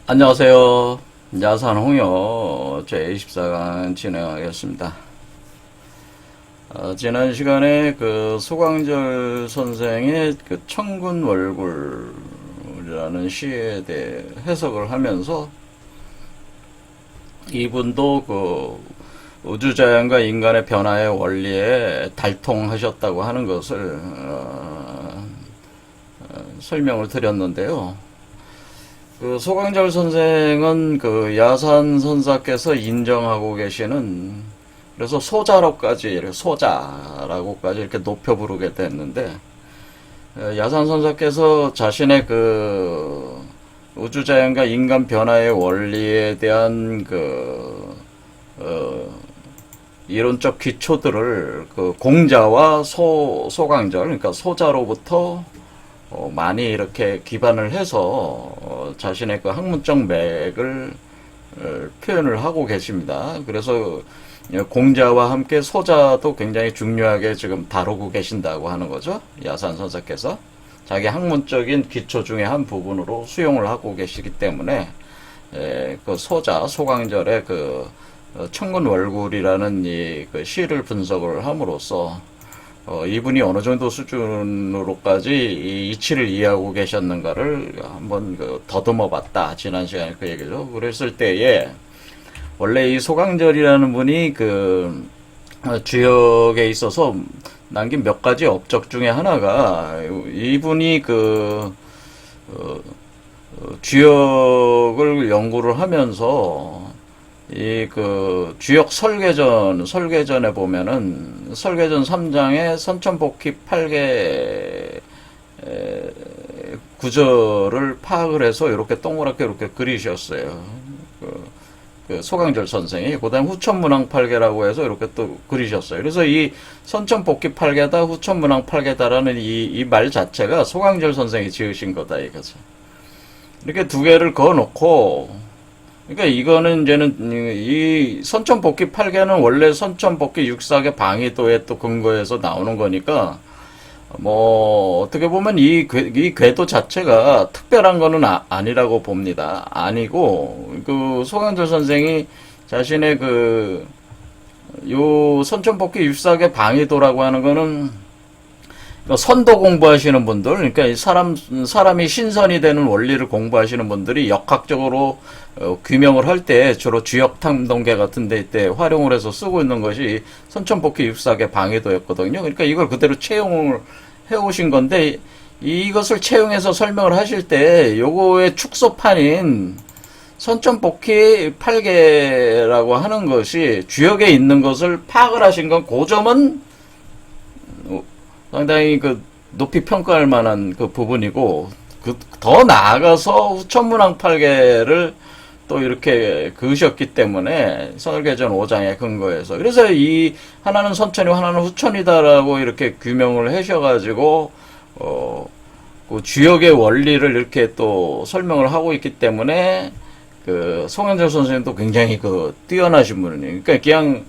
안녕하세요. 야산홍요 제24강 진행하겠습니다. 지난 시간에 그 소강절 선생의 그 천군월굴이라는 시에 대해 해석을 하면서 이분도 그 우주자연과 인간의 변화의 원리에 달통하셨다고 하는 것을 설명을 드렸는데요. 그 소강절 선생은 그 야산 선사께서 인정하고 계시는, 그래서 소자로까지 이렇게 소자라고까지 이렇게 높여 부르게 됐는데, 야산 선사께서 자신의 그 우주자연과 인간 변화의 원리에 대한 이론적 기초들을 그 공자와 소강절, 그러니까 소자로부터 많이 이렇게 기반을 해서 자신의 그 학문적 맥을 표현을 하고 계십니다. 그래서 공자와 함께 소자도 굉장히 중요하게 지금 다루고 계신다고 하는 거죠. 야산 선사께서 자기 학문적인 기초 중에 한 부분으로 수용을 하고 계시기 때문에 그 소강절의 그 천군월굴이라는 이 그 시를 분석을 함으로써 이분이 어느 정도 수준으로까지 이 이치를 이해하고 계셨는가를 한번 더듬어 봤다. 지난 시간에 그 얘기죠. 그랬을 때에 원래 이 소강절이라는 분이 그 주역에 있어서 남긴 몇 가지 업적 중에 하나가, 이분이 그 주역을 연구를 하면서 이 그 주역 설계전에 보면은 설계전 3장에 선천복희 8개 구절을 파악을 해서 이렇게 동그랗게 이렇게 그리셨어요. 그 소강절 선생이. 그다음 후천문항 8개라고 해서 이렇게 또 그리셨어요. 그래서 이 선천복희 8개다, 후천문항 8개다라는 이 말 자체가 소강절 선생이 지으신 거다 이거죠. 이렇게 두 개를 그어놓고, 그러니까 이거는 이제는 이 선천복희 8개는 원래 선천복희 육삭의 방위도에 또 근거해서 나오는 거니까, 뭐 어떻게 보면 이 궤도 자체가 특별한 거는 아니라고 봅니다. 아니고 그 소강절 선생이 자신의 그 요 선천복희 육삭의 방위도라고 하는 거는 선도 공부하시는 분들, 그러니까 사람이 신선이 되는 원리를 공부하시는 분들이 역학적으로 규명을 할 때 주로 주역탐동계 같은 데 때 활용을 해서 쓰고 있는 것이 선천복희 육삭의 방위도였거든요. 그러니까 이걸 그대로 채용을 해오신 건데, 이것을 채용해서 설명을 하실 때 요거의 축소판인 선천복희 8개라고 하는 것이 주역에 있는 것을 파악을 하신 건, 그 점은 상당히 그 높이 평가할 만한 그 부분이고, 더 나아가서 후천문항 8개를 또 이렇게 그으셨기 때문에 설계전 5장에 근거해서, 그래서 이 하나는 선천이고 하나는 후천이다라고 이렇게 규명을 하셔가지고 그 주역의 원리를 이렇게 또 설명을 하고 있기 때문에 그 송현철 선생님도 굉장히 그 뛰어나신 분이에요. 그러니까 그냥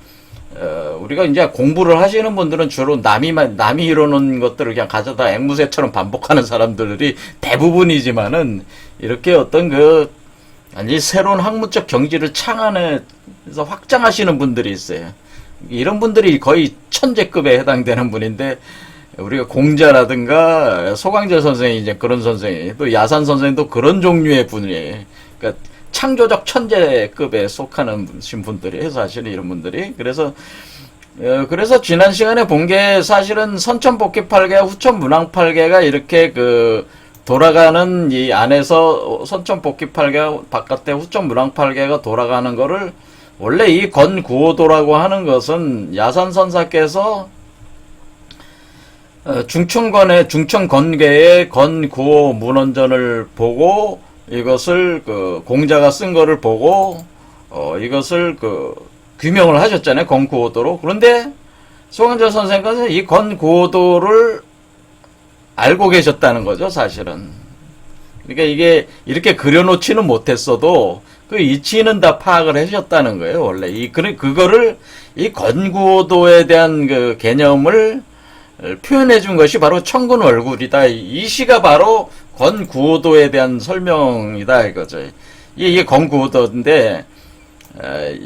우리가 이제 공부를 하시는 분들은 주로 남이 이러는 것들을 그냥 가져다 앵무새처럼 반복하는 사람들이 대부분이지만은, 이렇게 어떤 그 아니 새로운 학문적 경지를 창안해서 확장하시는 분들이 있어요. 이런 분들이 거의 천재급에 해당되는 분인데, 우리가 공자라든가 소강절 선생이 이제 그런 선생이, 또 야산 선생도 그런 종류의 분이에요. 그러니까 창조적 천재급에 속하는 분들이 해서 하시는 이런 분들이. 그래서 지난 시간에 본 게 사실은 선천복희 8개와 후천문항 8개가 이렇게 그 돌아가는 이 안에서 선천복희 8개가 바깥에 후천문항 8개가 돌아가는 거를, 원래 이 건구호도라고 하는 것은 야산 선사께서 중천건계의 건구호 문헌전을 보고, 이것을 그 공자가 쓴 거를 보고 이것을 그 규명을 하셨잖아요, 건구호도로. 그런데 소강절 선생님께서 이 건구호도를 알고 계셨다는 거죠, 사실은. 그러니까 이게 이렇게 그려놓지는 못했어도 그 이치는 다 파악을 하셨다는 거예요, 원래. 그거를 이 건구호도에 대한 그 개념을 표현해 준 것이 바로 천군월굴이다. 이 시가 바로 건구호도에 대한 설명이다 이거죠. 이게 건구호도인데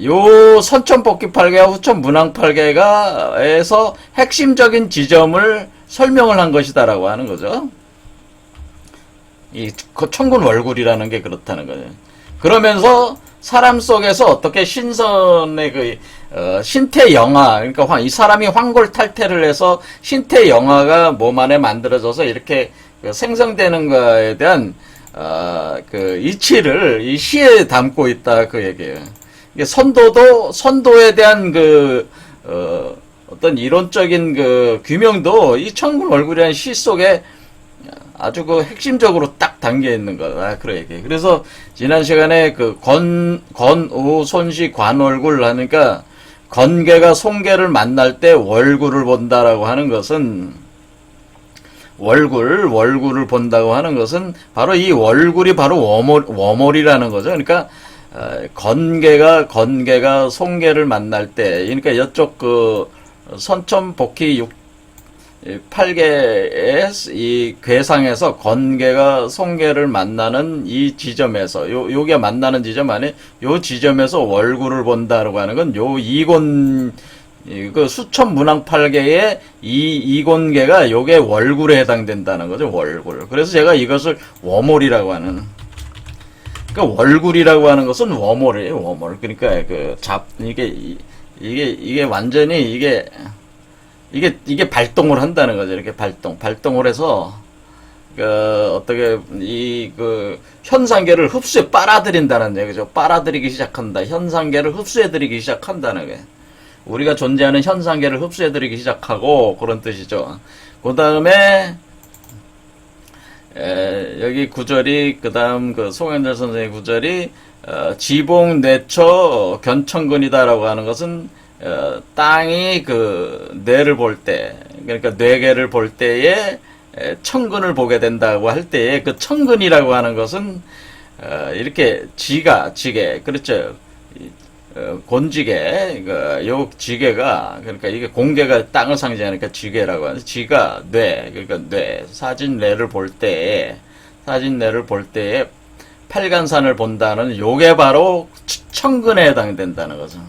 요 선천복귀팔계와 후천문항팔계가에서 핵심적인 지점을 설명을 한 것이다라고 하는 거죠. 이 천군 월굴이라는 게 그렇다는 거예요. 그러면서 사람 속에서 어떻게 신선의 신태 영화, 그러니까 이 사람이 황골탈태를 해서 신태 영화가 몸 안에 만들어져서 이렇게 생성되는 거에 대한 이치를 이 시에 담고 있다 그 얘기예요. 이게 선도에 대한 어떤 이론적인 규명도 이 천군 월굴이라는 시 속에 아주 핵심적으로 딱 담겨 있는 거다. 그런 얘기. 그래서 지난 시간에 건우 손시 관월굴 하니까 건계가 송계를 만날 때 월굴을 본다라고 하는 것은 월굴을 본다고 하는 것은 바로 이 월굴이 바로 워몰이라는 거죠. 그러니까 건계가 송계를 만날 때, 그러니까 이쪽 선천복희 8개의 이 괴상에서 건계가 송계를 만나는 이 지점에서 요게 만나는 지점 안에 요 지점에서 월굴을 본다라고 하는 건 요 이곤 수천문항팔계의 이 이곤계가 요게 월굴에 해당된다는 거죠. 월굴. 그래서 제가 이것을 워몰이라고 하는, 그러니까 월굴이라고 하는 것은 워몰이에요. 워몰. 그러니까 이게 완전히 이게 발동을 한다는 거죠. 이렇게 발동을 해서 어떻게 현상계를 흡수해 빨아들인다는 얘기죠. 빨아들이기 시작한다. 현상계를 흡수해들이기 시작한다는 게, 우리가 존재하는 현상계를 흡수해들이기 시작하고 그런 뜻이죠. 그 다음에 여기 구절이 그다음 송현철 선생의 구절이 지봉 뇌처 견천근이다라고 하는 것은 땅이 뇌를 볼 때, 그러니까 뇌계를 볼 때에 천근을 보게 된다고 할 때에 그 천근이라고 하는 것은 이렇게 지계, 그렇죠. 곤지계, 요 지계가, 그러니까 이게 공계가 땅을 상징하니까 지계라고 하는데, 지가 뇌, 그러니까 사진뇌를 볼 때에 팔간산을 본다는 요게 바로 천근에 해당된다는 거죠.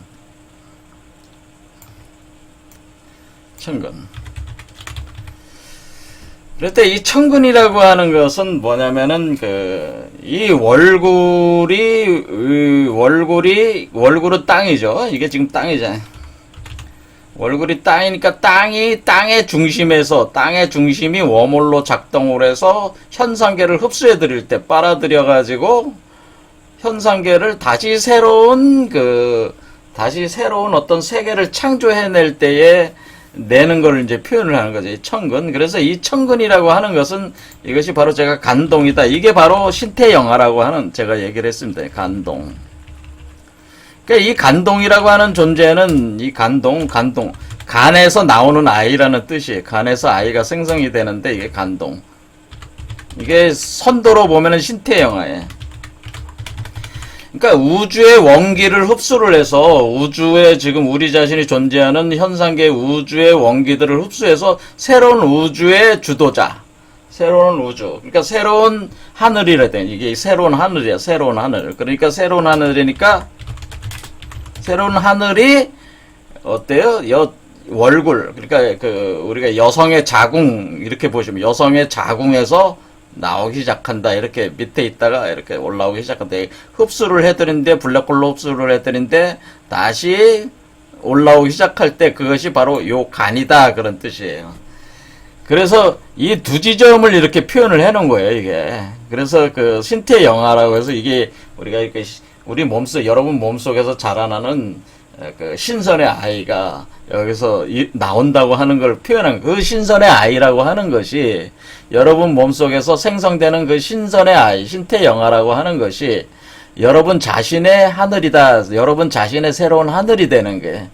천근. 그럴 때 이 천근이라고 하는 것은 뭐냐면은 이 월굴은 땅이죠. 이게 지금 땅이잖아요. 월굴이 땅이니까 땅의 중심이 워몰로 작동을 해서 현상계를 흡수해 드릴 때, 빨아들여 가지고 현상계를 다시 새로운 어떤 세계를 창조해낼 때에 내는 걸 이제 표현을 하는 거죠. 이 천근. 그래서 이 천근이라고 하는 것은 이것이 바로 제가 간동이다. 이게 바로 신태영화라고 하는, 제가 얘기를 했습니다. 간동. 그러니까 이 간동이라고 하는 존재는 이 간동. 간에서 나오는 아이라는 뜻이에요. 간에서 아이가 생성이 되는데 이게 간동. 이게 선도로 보면은 신태영화예요. 그러니까 우주의 원기를 흡수를 해서, 우주에 지금 우리 자신이 존재하는 현상계 우주의 원기들을 흡수해서 새로운 우주의 주도자, 새로운 우주, 그러니까 새로운 하늘이라 돼. 이게 새로운 하늘이야. 새로운 하늘. 그러니까 새로운 하늘이니까 새로운 하늘이 어때요? 월굴. 그러니까 우리가 여성의 자궁 이렇게 보시면 여성의 자궁에서 나오기 시작한다. 이렇게 밑에 있다가 이렇게 올라오기 시작한다. 흡수를 해드린데, 블랙홀로 흡수를 해드린데 다시 올라오기 시작할 때 그것이 바로 요 간이다, 그런 뜻이에요. 그래서 이 두 지점을 이렇게 표현을 해놓은 거예요, 이게. 그래서 신태 영화라고 해서 이게 우리가 이렇게 우리 여러분 몸속에서 자라나는 신선의 아이가 여기서 나온다고 하는 걸 표현한, 그 신선의 아이라고 하는 것이 여러분 몸속에서 생성되는 그 신선의 아이, 신태영화라고 하는 것이 여러분 자신의 하늘이다. 여러분 자신의 새로운 하늘이 되는 게,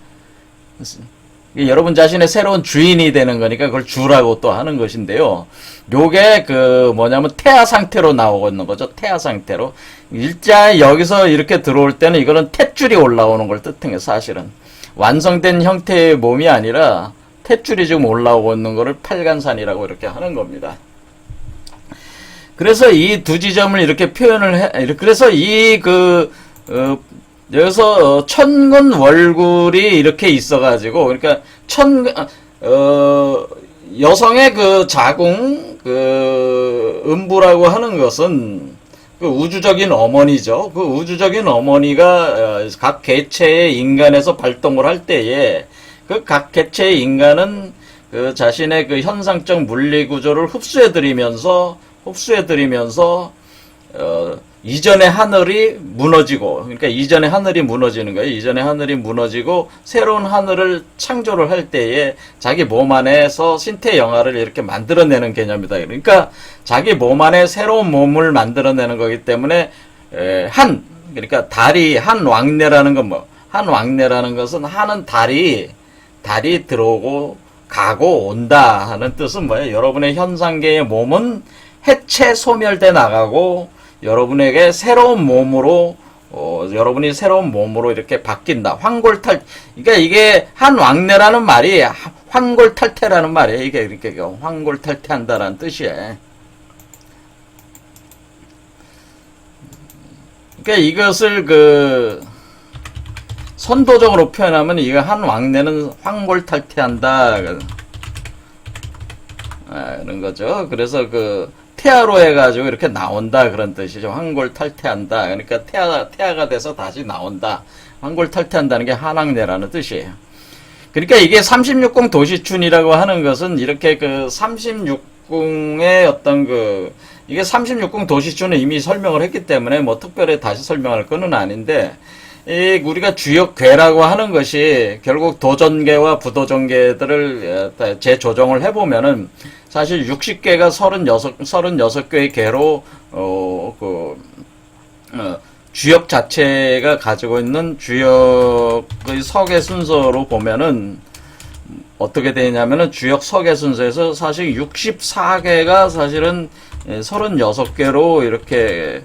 여러분 자신의 새로운 주인이 되는 거니까 그걸 주라고 또 하는 것인데요. 요게 뭐냐면 태아 상태로 나오고 있는 거죠. 태아 상태로. 일자 여기서 이렇게 들어올 때는 이거는 탯줄이 올라오는 걸 뜻한 게, 사실은 완성된 형태의 몸이 아니라 탯줄이 지금 올라오고 있는 거를 팔간산이라고 이렇게 하는 겁니다. 그래서 이 두 지점을 이렇게 표현을 해, 그래서 여기서 천근 월굴이 이렇게 있어가지고, 그러니까 여성의 그 자궁, 음부라고 하는 것은 그 우주적인 어머니죠. 그 우주적인 어머니가 각 개체의 인간에서 발동을 할 때에 그 각 개체의 인간은 그 자신의 그 현상적 물리 구조를 흡수해들이면서 이전의 하늘이 무너지고, 그러니까 이전의 하늘이 무너지는 거예요. 이전의 하늘이 무너지고 새로운 하늘을 창조를 할 때에 자기 몸 안에서 신태 영화를 이렇게 만들어내는 개념이다. 그러니까 자기 몸 안에 새로운 몸을 만들어내는 거기 때문에 그러니까 달이 한 왕래라는 건 한 왕래라는 것은 하는 달이 들어오고 가고 온다 하는 뜻은 뭐예요? 여러분의 현상계의 몸은 해체 소멸돼 나가고 여러분에게 새로운 몸으로 여러분이 새로운 몸으로 이렇게 바뀐다. 그러니까 이게 한 왕래라는 말이 황골탈퇴라는 말이에요. 이게 이렇게 황골탈퇴한다라는 뜻이에요. 그러니까 이것을 선도적으로 표현하면 이거 한 왕래는 황골탈퇴한다. 그런 거죠. 그래서 태아로 해가지고 이렇게 나온다 그런 뜻이죠. 황골탈퇴한다. 그러니까 태아가 돼서 다시 나온다. 황골탈퇴한다는 게 한왕래라는 뜻이에요. 그러니까 이게 36궁 도시춘이라고 하는 것은 이렇게 36궁의 이게 36궁 도시춘은 이미 설명을 했기 때문에 특별히 다시 설명할 거는 아닌데, 우리가 주역괴라고 하는 것이 결국 도전계와 부도전계들을 재조정을 해보면은 사실 60개가 36개의 계로 주역 자체가 가지고 있는 주역의 석의 순서로 보면은 어떻게 되냐면은 주역 석의 순서에서 사실 64개가 사실은 36개로 이렇게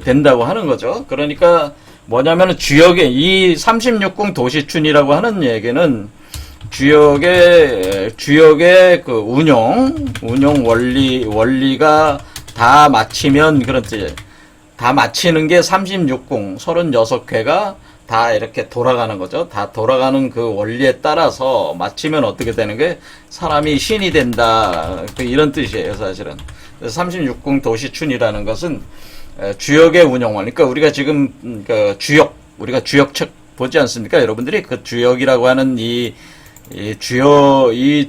된다고 하는 거죠. 그러니까 뭐냐면은 주역의 이 36궁 도시춘이라고 하는 얘기는 주역의 운용 원리가 다 마치면 그런 뜻이에요. 다 마치는 게 36궁 36회가 다 이렇게 돌아가는 거죠. 다 돌아가는 그 원리에 따라서 마치면 어떻게 되는 게 사람이 신이 된다. 이런 뜻이에요, 사실은. 36궁 도시춘이라는 것은 주역의 운영원. 그러니까 우리가 지금 우리가 주역책 보지 않습니까? 여러분들이 그 주역이라고 하는 이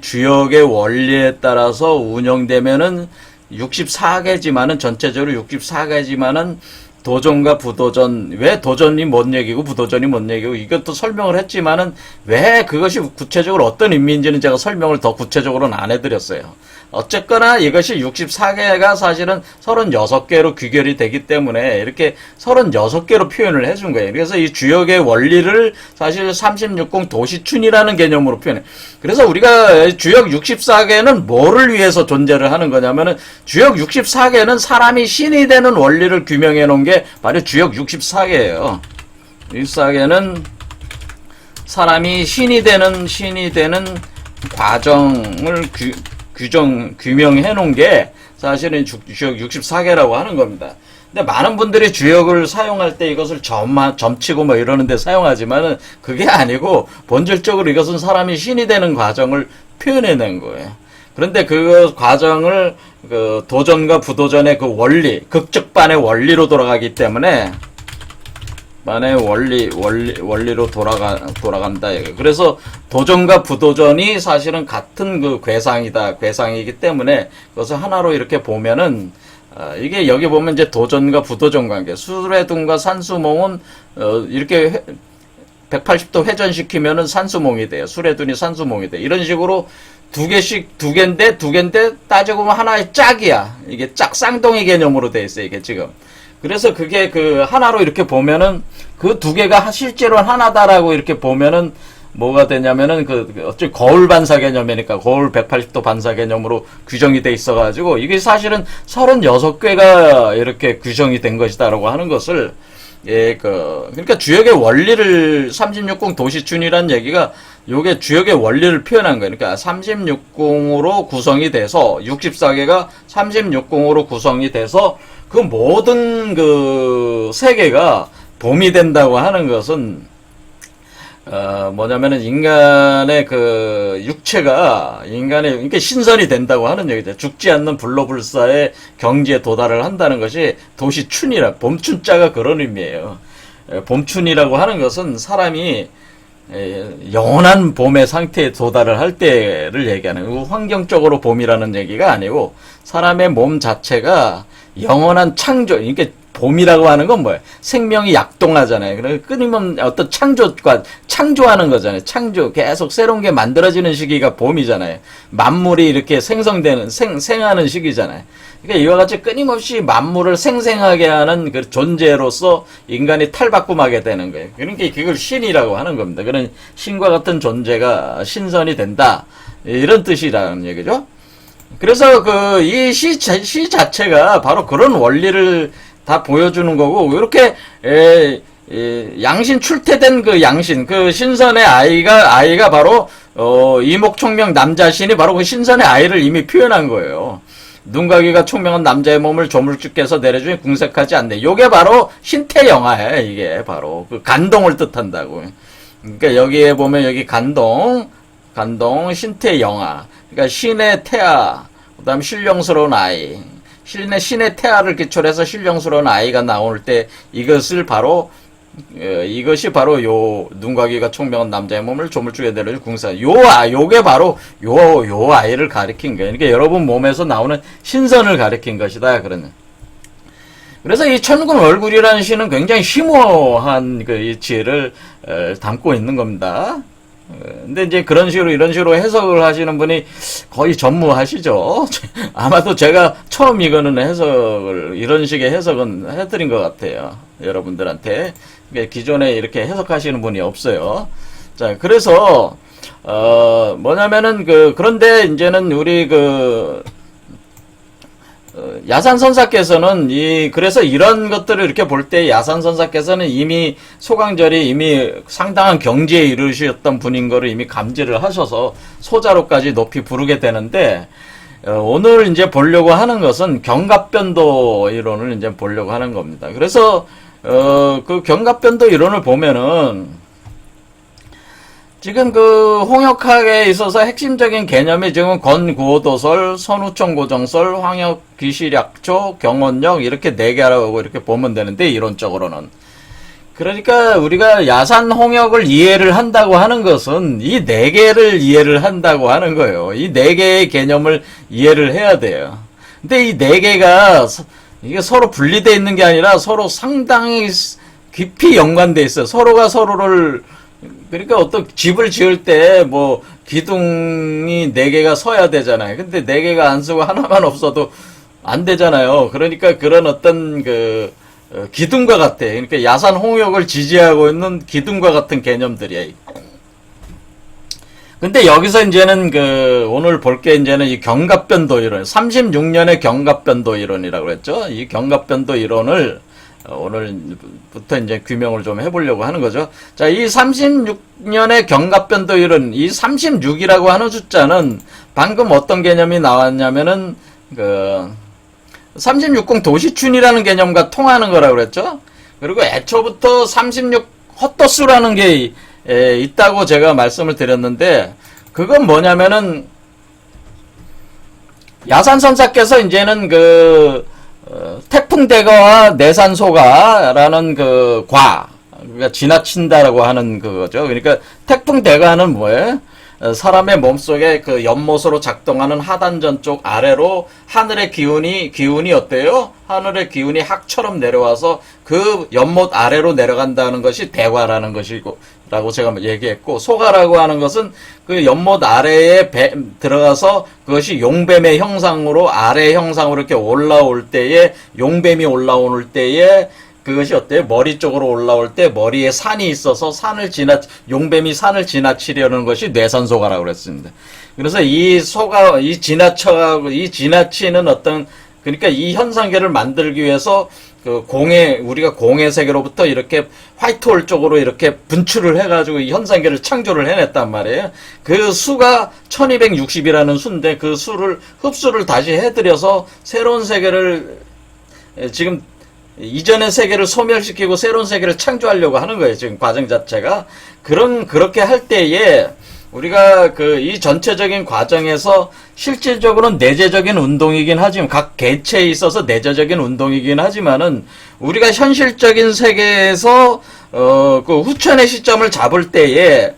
주역의 원리에 따라서 운영되면은 64개지만은 전체적으로 64개지만은 도전과 부도전, 왜 도전이 뭔 얘기고 부도전이 뭔 얘기고 이것도 설명을 했지만은 왜 그것이 구체적으로 어떤 의미인지는 제가 설명을 더 구체적으로는 안 해드렸어요. 어쨌거나 이것이 64개가 사실은 36개로 귀결이 되기 때문에 이렇게 36개로 표현을 해준 거예요. 그래서 이 주역의 원리를 사실 36궁 도시춘이라는 개념으로 표현해. 그래서 우리가 주역 64개는 뭐를 위해서 존재를 하는 거냐면은 주역 64개는 사람이 신이 되는 원리를 규명해 놓은 게 바로 주역 64개예요. 64개는 사람이 신이 되는 과정을 규명해 놓은 게 사실은 주역 64개라고 하는 겁니다. 근데 많은 분들이 주역을 사용할 때 이것을 점치고 뭐 이러는데 사용하지만은 그게 아니고 본질적으로 이것은 사람이 신이 되는 과정을 표현해낸 거예요. 그런데 그 과정을 도전과 부도전의 그 원리, 극적반의 원리로 돌아가기 때문에 만의 원리로 돌아간다. 그래서 도전과 부도전이 사실은 같은 괴상이기 때문에 그것을 하나로 이렇게 보면은, 이게 여기 보면 이제 도전과 부도전 관계, 수레둔과 산수몽은, 이렇게 180도 회전시키면은 산수몽이 돼요. 수레둔이 산수몽이 돼. 이런 식으로 두 개인데 따지고 보면 하나의 짝이야. 이게 쌍둥이 개념으로 돼 있어요. 이게 지금. 그래서 그게 하나로 이렇게 보면은 그 두 개가 실제로 하나다라고 이렇게 보면은 뭐가 되냐면은 어째 거울 반사 개념이니까 거울 180도 반사 개념으로 규정이 돼 있어가지고 이게 사실은 36개가 이렇게 규정이 된 것이다라고 하는 것을 그러니까 주역의 원리를 36공 도시춘이라는 얘기가 요게 주역의 원리를 표현한 거예요. 그러니까 36공으로 구성이 돼서 64개가 36공으로 구성이 돼서 그 모든 그 세계가 봄이 된다고 하는 것은 뭐냐면은 인간의 그 육체가 그러니까 신선이 된다고 하는 얘기죠. 죽지 않는 불로불사의 경지에 도달을 한다는 것이 도시춘이라, 봄춘자가 그런 의미예요. 봄춘이라고 하는 것은 사람이 영원한 봄의 상태에 도달을 할 때를 얘기하는, 환경적으로 봄이라는 얘기가 아니고 사람의 몸 자체가 영원한 창조, 그러니까 봄이라고 하는 건 뭐예요? 생명이 약동하잖아요. 그러니까 끊임없는 어떤 창조하는 거잖아요. 창조, 계속 새로운 게 만들어지는 시기가 봄이잖아요. 만물이 이렇게 생성되는, 생하는 시기잖아요. 그러니까 이와 같이 끊임없이 만물을 생생하게 하는 그 존재로서 인간이 탈바꿈하게 되는 거예요. 그러니까 그걸 신이라고 하는 겁니다. 그런 신과 같은 존재가 신선이 된다. 이런 뜻이라는 얘기죠. 그래서 이 시 자체가 바로 그런 원리를 다 보여주는 거고, 이렇게 양신 출태된 그 양신, 그 신선의 아이가 바로 이목총명 남자신이 바로 그 신선의 아이를 이미 표현한 거예요. 눈과 귀가 총명한 남자의 몸을 조물주께서 내려주니 궁색하지 않네. 요게 바로 신태영화예요. 이게 바로 그 간동을 뜻한다고. 그러니까 여기에 보면 여기 간동 신태영화. 그러니까 신의 태아, 그다음 신령스러운 아이. 신의 태아를 기초로 해서 신령스러운 아이가 나올 때 이것이 바로 요 눈과 귀가 총명한 남자의 몸을 조물주게 내려줄 궁사. 요게 바로 요 아이를 가리킨 거예요. 그러니까 여러분 몸에서 나오는 신선을 가리킨 것이다. 그래서 이 천군 얼굴이라는 시는 굉장히 심오한 그 이치를 담고 있는 겁니다. 근데 이제 이런 식으로 해석을 하시는 분이 거의 전무하시죠. 아마도 제가 처음 이거는 이런 식의 해석은 해드린 것 같아요. 여러분들한테. 기존에 이렇게 해석하시는 분이 없어요. 자, 그래서, 뭐냐면은 그런데 이제는 우리 야산선사께서는 그래서 이런 것들을 이렇게 볼 때 야산선사께서는 이미 소강절이 이미 상당한 경지에 이르셨던 분인 거를 이미 감지를 하셔서 소자로까지 높이 부르게 되는데, 오늘 이제 보려고 하는 것은 경갑변도 이론을 이제 보려고 하는 겁니다. 그래서 그 경갑변도 이론을 보면은 지금 홍역학에 있어서 핵심적인 개념이 지금 건구호도설, 선우청고정설, 황역귀실약초, 경원역 이렇게 4개라고 이렇게 보면 되는데, 이론적으로는. 그러니까 우리가 야산 홍역을 이해를 한다고 하는 것은 이 4개를 이해를 한다고 하는 거예요. 이 4개의 개념을 이해를 해야 돼요. 근데 이 4개가 이게 서로 분리되어 있는 게 아니라 서로 상당히 깊이 연관되어 있어요. 서로가 서로를, 그러니까 어떤 집을 지을 때 기둥이 4개가 서야 되잖아요. 근데 4개가 안 서고 하나만 없어도 안 되잖아요. 그러니까 그런 어떤 기둥과 같아. 그러니까 야산 홍역을 지지하고 있는 기둥과 같은 개념들이야. 근데 여기서 이제는 오늘 볼 게 이제는 이 경갑변도 이론, 36년의 경갑변도 이론이라고 그랬죠. 이 경갑변도 이론을 오늘부터 이제 규명을 좀 해보려고 하는 거죠. 자, 이 36년의 경갑변도 이론, 이 36이라고 하는 숫자는 방금 어떤 개념이 나왔냐면은 36공 도시춘이라는 개념과 통하는 거라고 그랬죠. 그리고 애초부터 36 헛도수라는 게 있다고 제가 말씀을 드렸는데, 그건 뭐냐면은 야산선사께서 이제는 태풍대거와 내산소가라는 그러니까 지나친다라고 하는 그거죠. 그러니까 태풍대가는 뭐예요? 사람의 몸속에 연못으로 작동하는 하단전 쪽 아래로 하늘의 기운이 어때요? 하늘의 기운이 학처럼 내려와서 그 연못 아래로 내려간다는 것이 대과라는 것이고, 라고 제가 얘기했고, 소가라고 하는 것은 그 연못 아래에 들어가서 그것이 용뱀의 형상으로, 아래 형상으로 이렇게 올라올 때에, 용뱀이 올라올 때에 그것이 어때요? 머리 쪽으로 올라올 때 머리에 산이 있어서 용뱀이 산을 지나치려는 것이 뇌산소가라고 그랬습니다. 그래서 이 지나치는 그러니까 이 현상계를 만들기 위해서 그 우리가 공의 세계로부터 이렇게 화이트홀 쪽으로 이렇게 분출을 해가지고 이 현상계를 창조를 해냈단 말이에요. 그 수가 1260이라는 수인데 그 수를 흡수를 다시 해드려서 새로운 세계를 지금 이전의 세계를 소멸시키고 새로운 세계를 창조하려고 하는 거예요. 지금 과정 자체가. 그렇게 할 때에 우리가 이 전체적인 과정에서 실질적으로는 내재적인 운동이긴 하지만, 각 개체에 있어서 내재적인 운동이긴 하지만은, 우리가 현실적인 세계에서, 후천의 시점을 잡을 때에,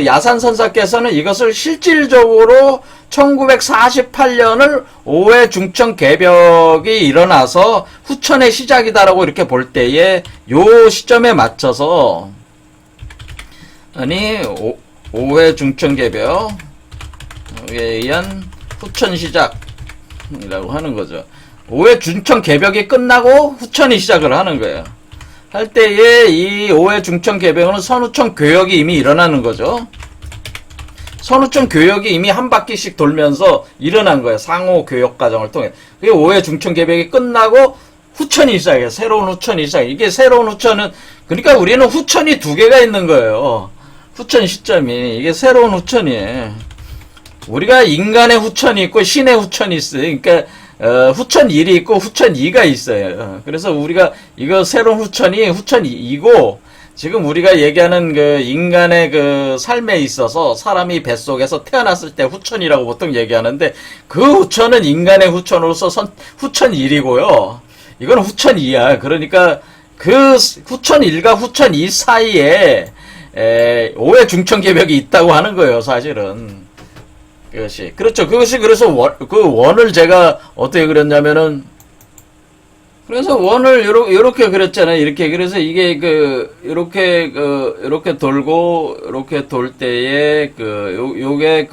야산선사께서는 이것을 실질적으로 1948년을 5회 중천 개벽이 일어나서 후천의 시작이다라고 이렇게 볼 때에, 요 시점에 맞춰서, 5회 중천개벽에 의한 후천 시작이라고 하는 거죠. 5회 중천개벽이 끝나고 후천이 시작을 하는 거예요. 할 때에 이 5회 중천개벽은 선후천 교역이 이미 일어나는 거죠. 선후천 교역이 이미 한 바퀴씩 돌면서 일어난 거예요. 상호 교역 과정을 통해. 그게 5회 중천개벽이 끝나고 후천이 시작해요. 새로운 후천이 시작해요. 이게 새로운 후천은, 그러니까 우리는 후천이 두 개가 있는 거예요. 후천 시점이. 이게 새로운 후천이에요. 우리가 인간의 후천이 있고 신의 후천이 있어요. 그러니까 후천 1이 있고 후천 2가 있어요. 그래서 우리가 이거 새로운 후천이 후천 2고, 지금 우리가 얘기하는 인간의 삶에 있어서 사람이 뱃속에서 태어났을 때 후천이라고 보통 얘기하는데, 그 후천은 인간의 후천으로서 후천 1이고요. 이건 후천 2야. 그러니까 후천 1과 후천 2 사이에 5회 중천개벽이 있다고 하는 거예요, 사실은. 그것이. 그렇죠. 그것이, 그래서 원을 제가 어떻게 그렸냐면은, 그래서 원을 요렇게 그렸잖아요. 이렇게. 그래서 이게 요렇게 돌고, 요렇게 돌 때에, 요게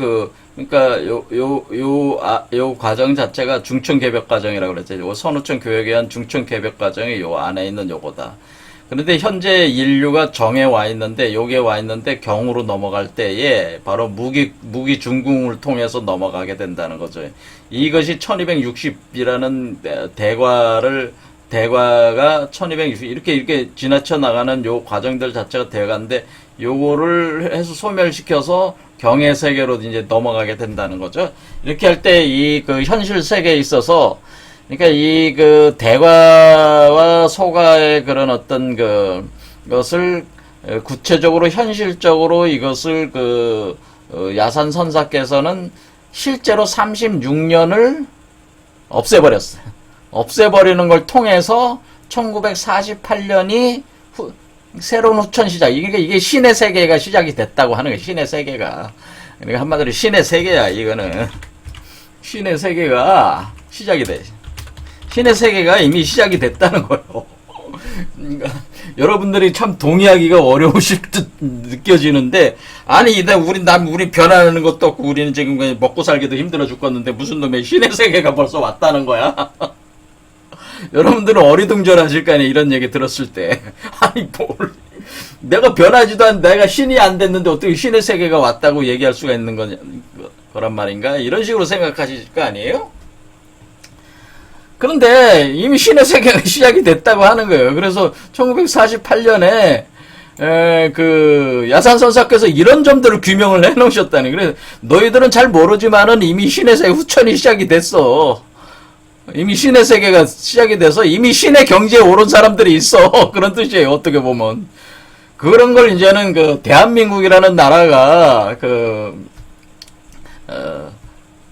그러니까 요 과정 자체가 중천개벽 과정이라고 그랬죠. 요 선후천 교역에 의한 중천개벽 과정이 요 안에 있는 요거다. 그런데 현재 인류가 정에 와 있는데, 요게 와 있는데 경으로 넘어갈 때에 바로 무기 중궁을 통해서 넘어가게 된다는 거죠. 이것이 1260이라는 대과가 1260 이렇게 지나쳐 나가는 요 과정들 자체가 대과인데, 요거를 해서 소멸시켜서 경의 세계로 이제 넘어가게 된다는 거죠. 이렇게 할 때 현실 세계에 있어서, 그러니까 대과와 소과의 그런 어떤 것을 구체적으로 현실적으로 이것을 야산 선사께서는 실제로 36년을 없애버렸어요. 없애버리는 걸 통해서 1948년이 새로운 후천 시작. 이게 신의 세계가 시작이 됐다고 하는 거예요. 신의 세계가. 그러니까 한마디로 신의 세계야, 이거는. 신의 세계가 시작이 돼. 신의 세계가 이미 시작이 됐다는 거예요. 그러니까 여러분들이 참 동의하기가 어려우실 듯 느껴지는데, 아니 우리 변하는 것도 없고 우리는 지금 먹고 살기도 힘들어 죽겠는데 무슨 놈의 신의 세계가 벌써 왔다는 거야? 여러분들은 어리둥절하실 거 아니에요, 이런 얘기 들었을 때. 아니 내가 변하지도 않, 내가 신이 안 됐는데 어떻게 신의 세계가 왔다고 얘기할 수가 있는 거란 말인가? 이런 식으로 생각하실 거 아니에요? 그런데 이미 신의 세계가 시작이 됐다고 하는 거예요. 그래서 1948년에 야산선사께서 이런 점들을 규명을 해놓으셨다니. 그래서 너희들은 잘 모르지만은 이미 신의 세계 후천이 시작이 됐어. 이미 신의 세계가 시작이 돼서 이미 신의 경지에 오른 사람들이 있어. 그런 뜻이에요, 어떻게 보면. 그런 걸 이제는 대한민국이라는 나라가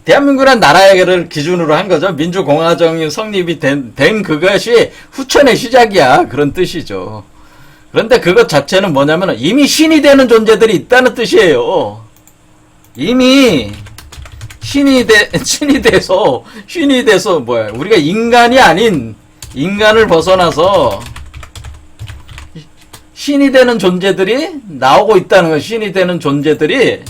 대한민국이라는 나라를 기준으로 한 거죠. 민주공화정이 성립이 된 그것이 후천의 시작이야. 그런 뜻이죠. 그런데 그것 자체는 뭐냐면 이미 신이 되는 존재들이 있다는 뜻이에요. 이미 신이 돼서 우리가 인간이 아닌, 인간을 벗어나서 신이 되는 존재들이 나오고 있다는 거예요. 신이 되는 존재들이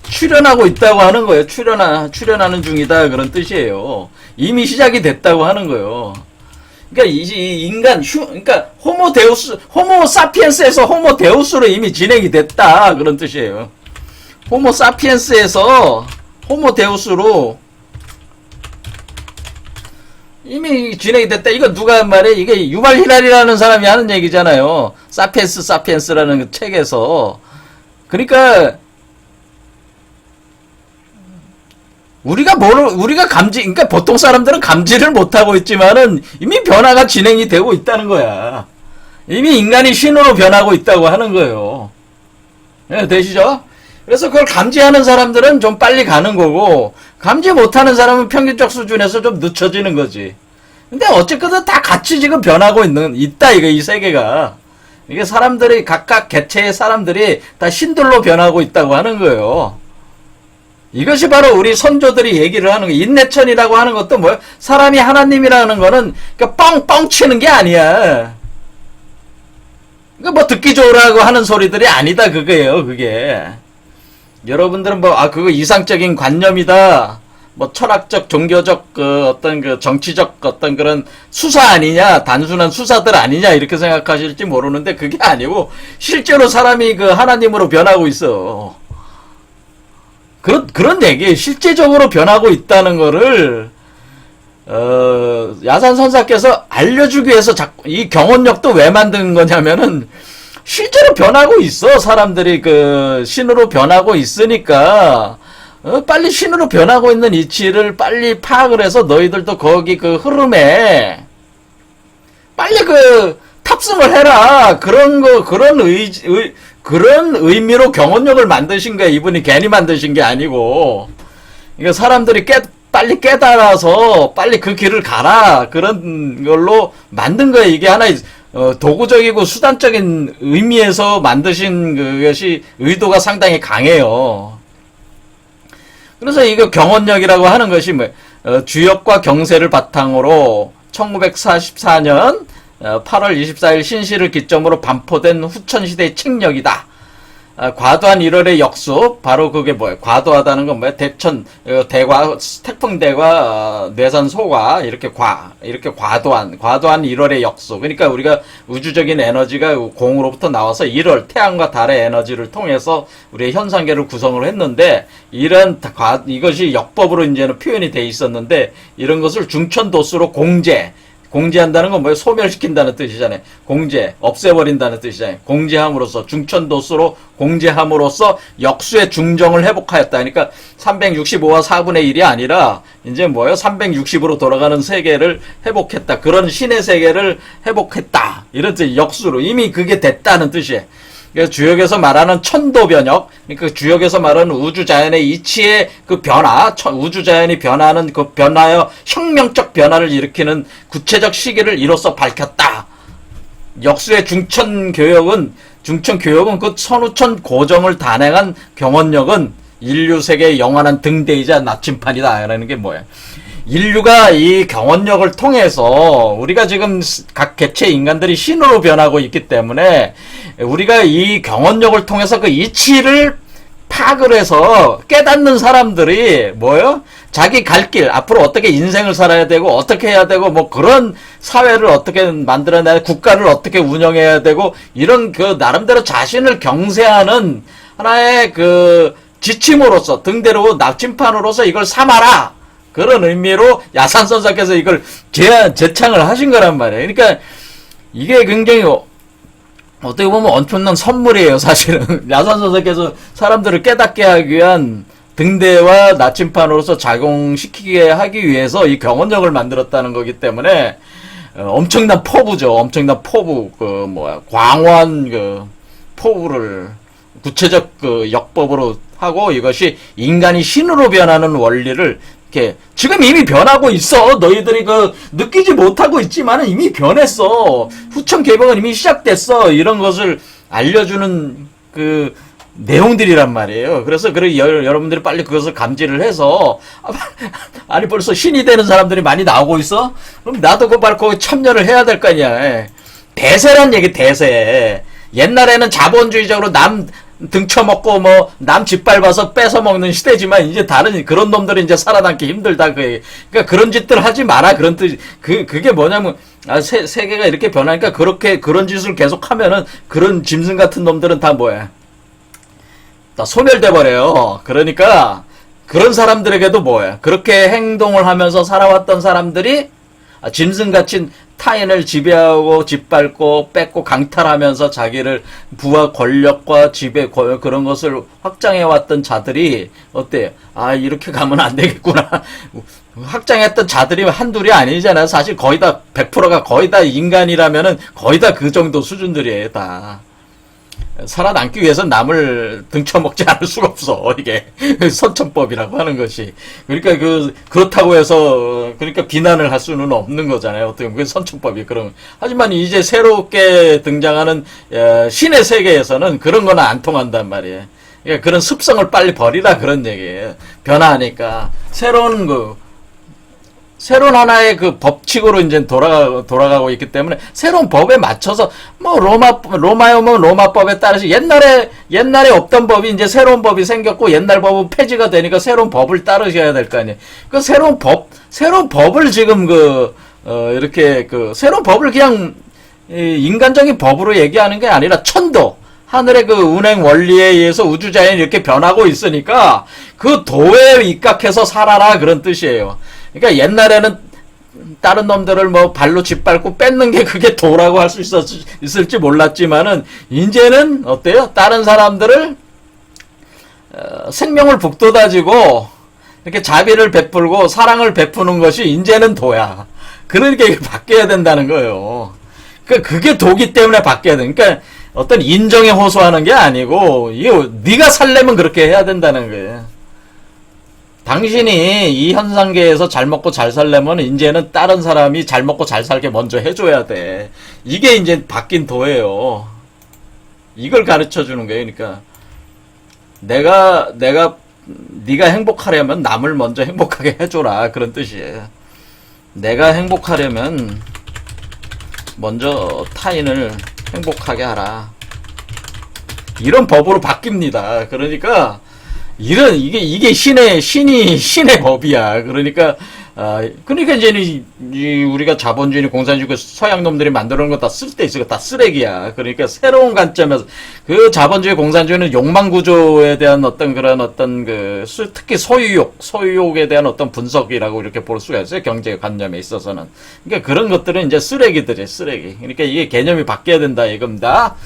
출현하고 있다고 하는 거예요. 출현하는 중이다. 그런 뜻이에요. 이미 시작이 됐다고 하는 거예요. 그러니까 그러니까 호모 사피엔스에서 호모 데우스로 이미 진행이 됐다. 그런 뜻이에요. 호모 사피엔스에서 호모 데우스로 이미 진행이 됐다. 이거 누가 한 말이야? 이게 유발 히랄이라는 사람이 하는 얘기잖아요. 사피엔스라는 그 책에서. 그러니까 그러니까 보통 사람들은 감지를 못하고 있지만은 이미 변화가 진행이 되고 있다는 거야. 이미 인간이 신으로 변하고 있다고 하는 거예요. 예, 되시죠? 그래서 그걸 감지하는 사람들은 좀 빨리 가는 거고, 감지 못하는 사람은 평균적 수준에서 좀 늦춰지는 거지. 근데 어쨌든 다 같이 지금 변하고 있다, 이 세계가. 이게 사람들이, 각각 개체의 사람들이 다 신들로 변하고 있다고 하는 거예요. 이것이 바로 우리 선조들이 얘기를 하는 거. 인내천이라고 하는 것도 뭐야? 사람이 하나님이라는 거는 뻥뻥 치는 게 아니야. 뭐 듣기 좋으라고 하는 소리들이 아니다, 그거예요, 그게. 여러분들은 그거 이상적인 관념이다. 철학적, 종교적, 정치적 어떤 그런 수사 아니냐, 단순한 수사들 아니냐, 이렇게 생각하실지 모르는데, 그게 아니고, 실제로 사람이 하나님으로 변하고 있어. 그런 얘기, 실제적으로 변하고 있다는 거를, 야산선사께서 알려주기 위해서 이 경혼력도 왜 만든 거냐면은, 실제로 변하고 있어. 사람들이 신으로 변하고 있으니까, 빨리 신으로 변하고 있는 이치를 빨리 파악을 해서 너희들도 거기 흐름에, 빨리 탑승을 해라. 그런 의미로 경혼력을 만드신 거야. 이분이 괜히 만드신 게 아니고. 이거 사람들이 빨리 깨달아서 빨리 그 길을 가라. 그런 걸로 만든 거야. 이게 하나의 도구적이고 수단적인 의미에서 만드신 그것이 의도가 상당히 강해요. 그래서 이거 경혼력이라고 하는 것이 주역과 경세를 바탕으로 1944년 8월 24일 신시를 기점으로 반포된 후천시대의 책력이다. 과도한 1월의 역수, 바로 그게 뭐예요? 과도하다는 건 뭐예요? 대과, 태풍대과, 뇌산소가, 이렇게 과도한 1월의 역수. 그러니까 우리가 우주적인 에너지가 공으로부터 나와서 1월, 태양과 달의 에너지를 통해서 우리의 현상계를 구성을 했는데, 이것이 역법으로 이제는 표현이 돼 있었는데, 이런 것을 중천도수로 공제한다는 건 뭐예요? 소멸시킨다는 뜻이잖아요. 없애버린다는 뜻이잖아요. 공제함으로써, 중천도수로 공제함으로써 역수의 중정을 회복하였다. 그러니까 365와 4분의 1이 아니라 이제 뭐예요? 360으로 돌아가는 세계를 회복했다. 그런 신의 세계를 회복했다. 이런 뜻, 역수로. 이미 그게 됐다는 뜻이에요. 그래서 주역에서 말하는 천도변혁, 그러니까 주역에서 말하는 우주자연의 이치의 변화, 우주자연이 변하는 변화여 혁명적 변화를 일으키는 구체적 시기를 이로써 밝혔다. 역수의 중천교역은 선우천 고정을 단행한 경원력은 인류 세계의 영원한 등대이자 나침판이다. 라는 게 뭐야? 인류가 이 경원력을 통해서 우리가 지금 각 개체 인간들이 신으로 변하고 있기 때문에 우리가 이 경원력을 통해서 그 이치를 파악을 해서 깨닫는 사람들이 뭐예요? 자기 갈 길, 앞으로 어떻게 인생을 살아야 되고 어떻게 해야 되고 그런 사회를 어떻게 만들어내야, 국가를 어떻게 운영해야 되고 이런 나름대로 자신을 경세하는 하나의 지침으로서 등대로 나침판으로서 이걸 삼아라. 그런 의미로 야산선사께서 이걸 제창을 하신 거란 말이에요. 그러니까 이게 굉장히 어떻게 보면 엄청난 선물이에요, 사실은. 야산선사께서 사람들을 깨닫게 하기 위한 등대와 나침판으로서 작용시키게 하기 위해서 이 경원력을 만들었다는 거기 때문에 엄청난 포부죠. 엄청난 포부, 광활한 포부를 구체적 역법으로 하고 이것이 인간이 신으로 변하는 원리를 지금 이미 변하고 있어. 너희들이 느끼지 못하고 있지만은 이미 변했어. 후천 개방은 이미 시작됐어. 이런 것을 알려주는 내용들이란 말이에요. 그래서 여러분들이 빨리 그것을 감지를 해서 아니 벌써 신이 되는 사람들이 많이 나오고 있어? 그럼 나도 거기 참여를 해야 될 거 아니야. 대세란 얘기, 대세. 옛날에는 자본주의적으로 남 등쳐먹고 남 짓밟아서 뺏어먹는 시대지만 이제 다른 그런 놈들은 이제 살아남기 힘들다. 그러니까 그런 짓들 하지 마라. 그런 뜻. 그게 뭐냐면 세계가 이렇게 변하니까 그런 짓을 계속 하면은 그런 짐승 같은 놈들은 다 뭐야? 다 소멸돼 버려요. 그러니까 그런 사람들에게도 뭐야? 그렇게 행동을 하면서 살아왔던 사람들이 짐승같이 타인을 지배하고 짓밟고 뺏고 강탈하면서 자기를 부와 권력과 지배 그런 것을 확장해왔던 자들이 어때요? 아, 이렇게 가면 안 되겠구나. 확장했던 자들이 한둘이 아니잖아요. 사실 거의 다 100%가 거의 다 인간이라면은 거의 다 그 정도 수준들이에요, 다. 살아남기 위해서는 남을 등쳐먹지 않을 수가 없어. 이게 선천법이라고 하는 것이. 그러니까 그렇다고 해서 그러니까 비난을 할 수는 없는 거잖아요. 어떻게 보면 선천법이 그런. 하지만 이제 새롭게 등장하는 신의 세계에서는 그런 거는 안 통한단 말이에요. 그러니까 그런 습성을 빨리 버리라 그런 얘기예요. 변화하니까 새로운 하나의 그 법칙으로 이제 돌아가고 있기 때문에 새로운 법에 맞춰서 뭐 로마여면 로마법에 따라서 옛날에 없던 법이 이제 새로운 법이 생겼고 옛날 법은 폐지가 되니까 새로운 법을 따르셔야 될 거 아니에요. 그 새로운 법을 지금 이렇게 새로운 법을 그냥 인간적인 법으로 얘기하는 게 아니라 천도 하늘의 그 운행 원리에 의해서 우주자연이 이렇게 변하고 있으니까 그 도에 입각해서 살아라 그런 뜻이에요. 그러니까 옛날에는 다른 놈들을 뭐 발로 짓밟고 뺏는 게 그게 도라고 할 수 있을지 몰랐지만은 이제는 어때요? 다른 사람들을 생명을 북돋아지고 이렇게 자비를 베풀고 사랑을 베푸는 것이 이제는 도야. 그러니까 이게 바뀌어야 된다는 거예요. 그게 도기 때문에 바뀌어야 돼. 그러니까 어떤 인정에 호소하는 게 아니고 이거 네가 살려면 그렇게 해야 된다는 거예요. 당신이 이 현상계에서 잘 먹고 잘 살려면 이제는 다른 사람이 잘 먹고 잘 살게 먼저 해줘야 돼. 이게 이제 바뀐 도예요. 이걸 가르쳐 주는 거예요. 그러니까 네가 행복하려면 남을 먼저 행복하게 해줘라 그런 뜻이에요. 내가 행복하려면 먼저 타인을 행복하게 하라. 이런 법으로 바뀝니다. 그러니까 이게 신의 법이야. 그러니까 이제 우리가 자본주의, 공산주의, 서양 놈들이 만들어 놓은 거 다 쓸데있어. 다 쓰레기야. 그러니까 새로운 관점에서 그 자본주의, 공산주의는 욕망 구조에 대한 특히 소유욕에 대한 어떤 분석이라고 이렇게 볼 수가 있어요. 경제 관념에 있어서는. 그러니까 그런 것들은 이제 쓰레기들이에요. 쓰레기. 그러니까 이게 개념이 바뀌어야 된다 이겁니다.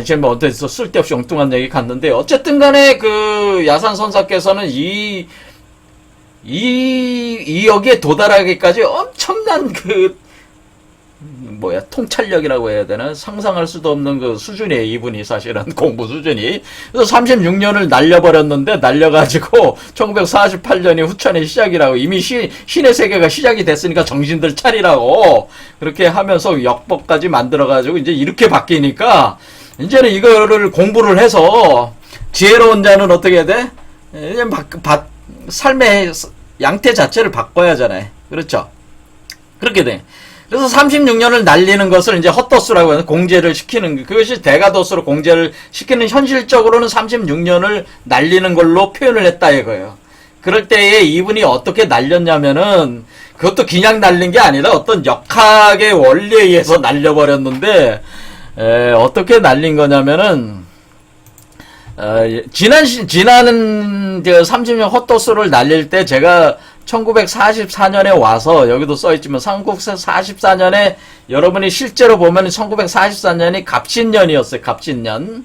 지금 어디서 쓸데없이 엉뚱한 얘기 갔는데 어쨌든 간에 야산 선사께서는 여기에 도달하기까지 엄청난 통찰력이라고 해야 되나? 상상할 수도 없는 수준이에요, 이분이 사실은. 공부 수준이. 그래서 36년을 날려버렸는데, 날려가지고, 1948년이 후천의 시작이라고, 이미 신의 세계가 시작이 됐으니까 정신들 차리라고, 그렇게 하면서 역법까지 만들어가지고, 이제 이렇게 바뀌니까, 이제는 이거를 공부를 해서, 지혜로운 자는 어떻게 해야 돼? 이제 삶의 양태 자체를 바꿔야 하잖아요. 그렇죠? 그렇게 돼. 그래서 36년을 날리는 것을 이제 헛도수라고 해서 공제를 시키는, 그것이 대가도수로 공제를 시키는, 현실적으로는 36년을 날리는 걸로 표현을 했다 이거예요. 그럴 때에 이분이 어떻게 날렸냐면은, 그것도 그냥 날린 게 아니라 어떤 역학의 원리에 의해서 날려버렸는데, 어떻게 날린 거냐면은, 지난 30년 헛도수를 날릴 때 제가 1944년에 와서 여기도 써있지만 1944년에 여러분이 실제로 보면 1944년이 갑신년이었어요. 갑신년.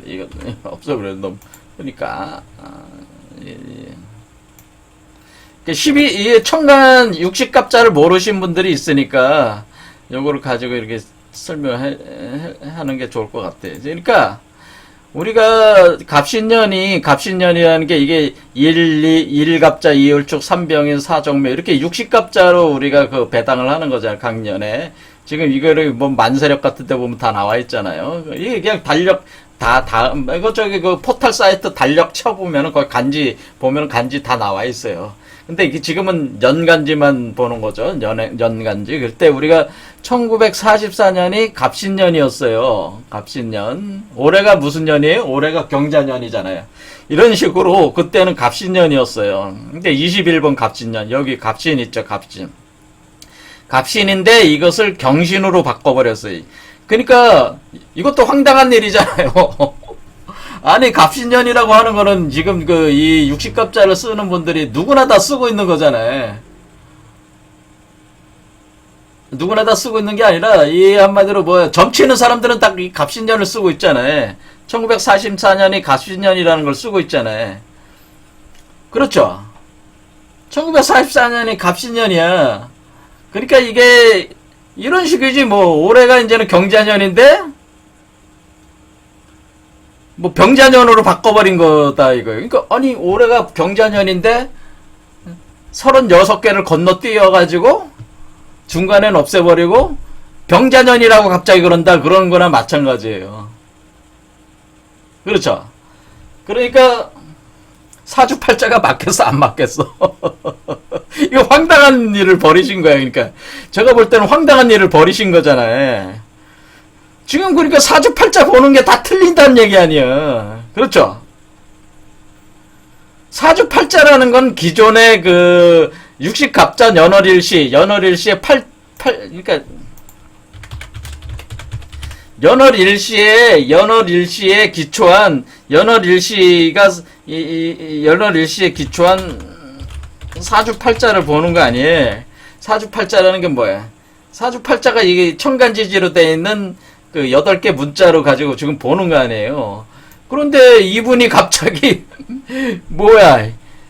이거 없어 그래 너무 그러니까 천간 60갑자를 모르신 분들이 있으니까 요거를 가지고 이렇게 설명하는 게 좋을 것 같아요. 그러니까 우리가 갑신년이라는 게 이게 1갑자, 2을축, 3병인, 4정묘 이렇게 60갑자로 우리가 배당을 하는 거잖아요. 각년에. 지금 이거를 만세력 같은 데 보면 다 나와 있잖아요. 이게 그냥 달력 포털 사이트 달력 쳐보면은 거기 간지 보면은 간지 다 나와 있어요. 근데 이게 지금은 연간지만 보는 거죠. 연간지. 그때 우리가 1944년이 갑신년이었어요. 갑신년. 올해가 무슨 년이에요? 올해가 경자년이잖아요. 이런 식으로 그때는 갑신년이었어요. 근데 21번 갑신년. 여기 갑신 있죠, 갑신. 갑신인데 이것을 경신으로 바꿔버렸어요. 그러니까 이것도 황당한 일이잖아요. 아니, 갑신년이라고 하는 거는 지금 이 60갑자를 쓰는 분들이 누구나 다 쓰고 있는 거잖아요. 누구나 다 쓰고 있는 게 아니라, 이 한마디로 점치는 사람들은 딱 이 갑신년을 쓰고 있잖아요. 1944년이 갑신년이라는 걸 쓰고 있잖아요. 그렇죠? 1944년이 갑신년이야. 그러니까 이게, 이런 식이지, 올해가 이제는 경자년인데, 병자년으로 바꿔버린 거다, 이거예요. 그러니까, 아니, 올해가 병자년인데, 36개를 건너뛰어가지고, 중간엔 없애버리고, 병자년이라고 갑자기 그런다, 그런 거나 마찬가지예요. 그렇죠? 그러니까, 사주팔자가 맞겠어, 안 맞겠어? 이거 황당한 일을 벌이신 거야, 그러니까. 제가 볼 때는 황당한 일을 벌이신 거잖아요. 지금 그러니까 사주팔자 보는 게 다 틀린다는 얘기 아니야. 그렇죠? 사주팔자라는 건 기존의 60갑자 연월일시의 그러니까, 연월일시에 기초한, 연월일시에 기초한 사주팔자를 보는 거 아니에요. 사주팔자라는 게 뭐야? 사주팔자가 이게 천간지지로 되어 있는 8개 문자로 가지고 지금 보는 거 아니에요. 그런데 이분이 갑자기, 뭐야,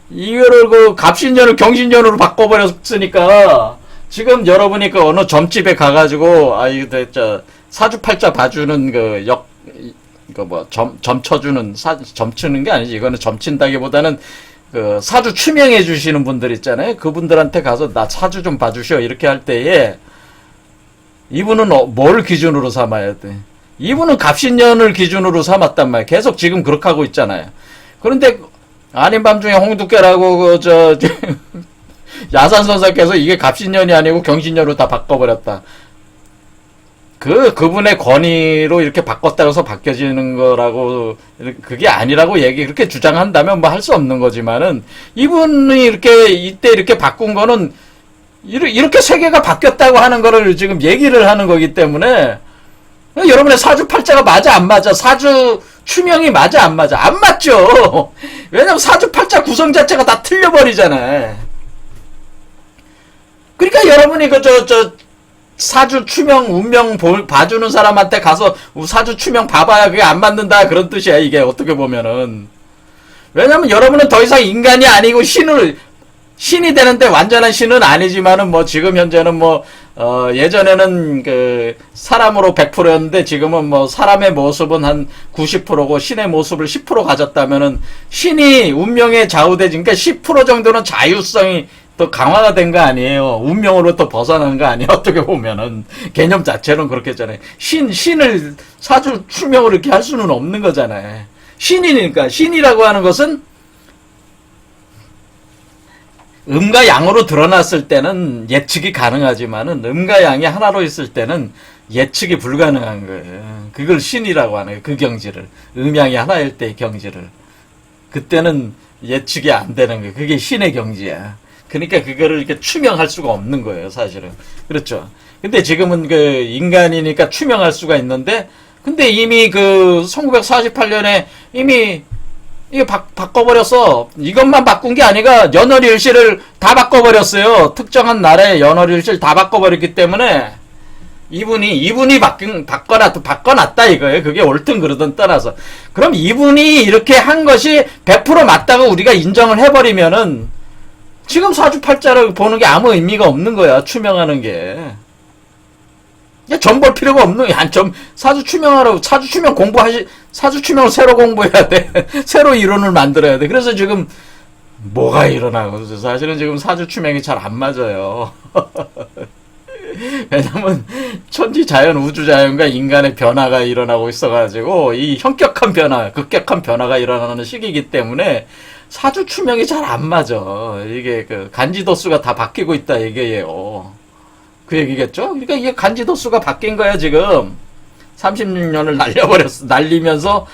이거를 갑신년을 경신년으로 바꿔버렸으니까, 지금 여러분이 어느 점집에 가가지고, 이거 사주팔자 봐주는 점 쳐주는, 점치는 게 아니지. 이거는 점친다기보다는 사주 추명해 주시는 분들 있잖아요. 그분들한테 가서 나 사주 좀 봐주셔. 이렇게 할 때에, 이분은 뭘 기준으로 삼아야 돼? 이분은 갑신년을 기준으로 삼았단 말이야. 계속 지금 그렇게 하고 있잖아요. 그런데, 아닌 밤중에 홍두깨라고, 야산선사께서 이게 갑신년이 아니고 경신년으로 다 바꿔버렸다. 그분의 권위로 이렇게 바꿨다고 해서 바뀌어지는 거라고, 그게 아니라고 그렇게 주장한다면 할 수 없는 거지만은, 이분이 이때 이렇게 바꾼 거는, 이렇게 세계가 바뀌었다고 하는 거를 지금 얘기를 하는 거기 때문에, 여러분의 사주팔자가 맞아, 안 맞아? 사주 추명이 맞아, 안 맞아? 안 맞죠! 왜냐면 사주팔자 구성 자체가 다 틀려버리잖아요. 그러니까 여러분이 사주 추명, 운명 봐주는 사람한테 가서 사주 추명 봐봐야 그게 안 맞는다, 그런 뜻이야, 이게, 어떻게 보면은. 왜냐면 여러분은 더 이상 인간이 아니고 신이 되는데 완전한 신은 아니지만은 지금 현재는 예전에는 사람으로 100%였는데 지금은 사람의 모습은 한 90%고 신의 모습을 10% 가졌다면은 신이 운명에 좌우되지, 그러니까 10% 정도는 자유성이 또 강화가 된 거 아니에요. 운명으로 또 벗어난 거 아니에요. 어떻게 보면은. 개념 자체는 그렇겠잖아요. 신을 사주 추명을 이렇게 할 수는 없는 거잖아요. 신이니까. 신이라고 하는 것은 음과 양으로 드러났을 때는 예측이 가능하지만은 음과 양이 하나로 있을 때는 예측이 불가능한 거예요. 그걸 신이라고 하는 거예요. 그 경지를. 음양이 하나일 때의 경지를. 그때는 예측이 안 되는 거예요. 그게 신의 경지야. 그러니까 그거를 이렇게 추명할 수가 없는 거예요, 사실은. 그렇죠. 근데 지금은 인간이니까 추명할 수가 있는데, 근데 이미 1948년에 이미 이거 바꿔버렸어. 이것만 바꾼 게 아니라 연월일시를 다 바꿔버렸어요. 특정한 날에 연월일시를 다 바꿔버렸기 때문에 이분이 바꿔놨다 이거예요. 그게 옳든 그러든 떠나서. 그럼 이분이 이렇게 한 것이 100% 맞다고 우리가 인정을 해버리면은 지금 사주팔자를 보는 게 아무 의미가 없는 거야. 추명하는 게. 점 볼 필요가 없는, 사주 추명하라고, 사주 추명을 새로 공부해야 돼. 새로 이론을 만들어야 돼. 그래서 지금, 뭐가 일어나고, 사실은 지금 사주 추명이 잘 안 맞아요. 왜냐면, 천지 자연, 우주 자연과 인간의 변화가 일어나고 있어가지고, 이 현격한 변화, 급격한 변화가 일어나는 시기이기 때문에, 사주 추명이 잘 안 맞아. 이게, 간지도수가 다 바뀌고 있다, 이게예요. 그 얘기겠죠? 그러니까 이게 간지도수가 바뀐 거야, 지금. 36년을 날리면서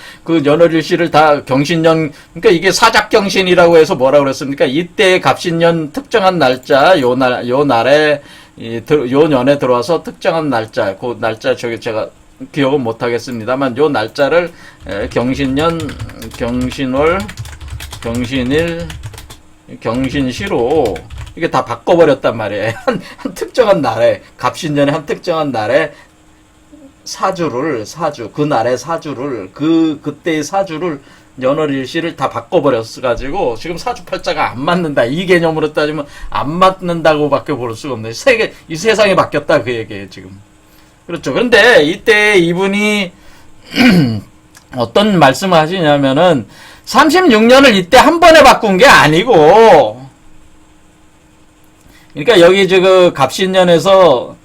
연월일시를 다 경신년, 그러니까 이게 사작경신이라고 해서 뭐라 그랬습니까? 이때의 갑신년 특정한 날짜, 요 날에, 요 년에 들어와서 특정한 날짜, 그 날짜 제가 기억은 못하겠습니다만 요 날짜를 경신년, 경신월, 경신일, 경신시로 이게 다 바꿔버렸단 말이에요. 한 특정한 날에, 갑신년의 한 특정한 날에 그날의 사주를, 그때의 사주를, 연월일시를 다 바꿔버렸어가지고, 지금 사주팔자가 안 맞는다. 이 개념으로 따지면 안 맞는다고 밖에 볼 수가 없네. 이 세상이 바뀌었다. 그 얘기예요, 지금. 그렇죠. 그런데 이때 이분이 어떤 말씀을 하시냐면은, 36년을 이때 한 번에 바꾼 게 아니고, 그러니까 여기 그 갑신년에서